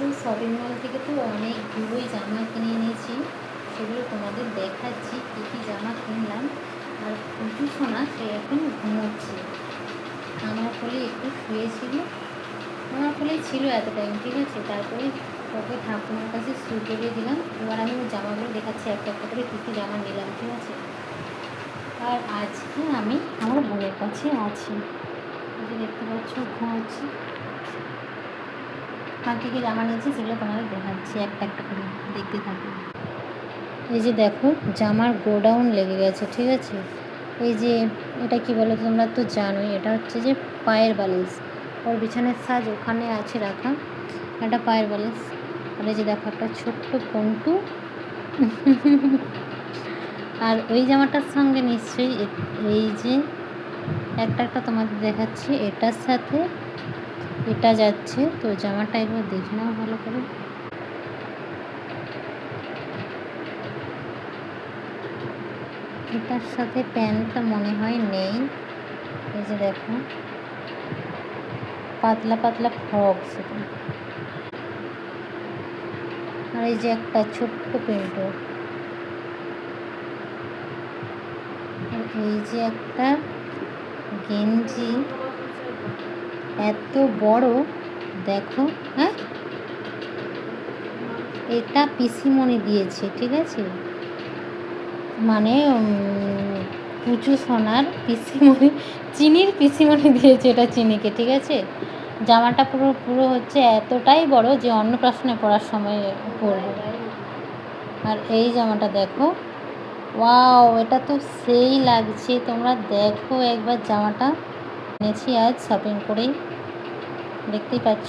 তো shopping mall থেকে তো অনেকগুলোই জামা কিনে এনেছি, সেগুলো তোমাদের দেখাচ্ছি কী কী জামা কিনলাম। আর পুজো সোনা সে এখন ঘুমোচ্ছে, আমার কোলে একটু শুয়েছিল, আমার কোলেই ছিল এত টাইম, ঠিক আছে। তারপরে ওকে ঠাকুমার কাছে শুয়ে করে দিলাম। এবার আমি ওই জামাগুলো দেখাচ্ছি একটা একটা করে কী কী জামা নিলাম, ঠিক আছে। আর আজকে আমি আমার বোনের কাছে আছি, এই যে দেখতে পাচ্ছ ঘুমাচ্ছি। আর কী কী জামা নিয়েছি সেগুলো তোমাদের দেখাচ্ছি একটা একটা করে, দেখতে থাকো। এই যে দেখো জামার গোডাউন লেগে গেছে, ঠিক আছে। এই যে এটা কি বলো তোমরা তো জানোই, এটা হচ্ছে যে পায়ের বালিশ, ওর বিছানার সাজ ওখানে আছে রাখা, একটা পায়ের বালিশ। আর এই যে দেখো একটা ছোট্ট পন্টু। আর ওই জামাটার সঙ্গে নিশ্চয়ই এই যে একটা একটা তোমাদের দেখাচ্ছি, এটার সাথে এটা যাচ্ছে। তো জামাটা একবার দেখে নাও ভালো করে। এটার সাথে প্যান্টটা মনে হয় নেই। এই যে দেখো পাতলা পাতলা ফ্রক সেটা। আর এই যে একটা ছোট্ট প্যান্টও। আর এই যে একটা গেঞ্জি এত বড়, দেখো। হ্যাঁ, এটা পিসিমণি দিয়েছে, ঠিক আছে। মানে পুচু সোনার পিসিমণি, চিনির পিসিমণি দিয়েছে এটা চিনিকে, ঠিক আছে। জামাটা পুরো পুরো হচ্ছে এতটাই বড় যে অন্নপ্রাশনে পরার সময় পরবো। আর এই জামাটা দেখো, ওয়াও, এটা তো সেই লাগছে, তোমরা দেখো একবার জামাটা। এনেছি আজ শপিং করেই, দেখতেই পাচ্ছ।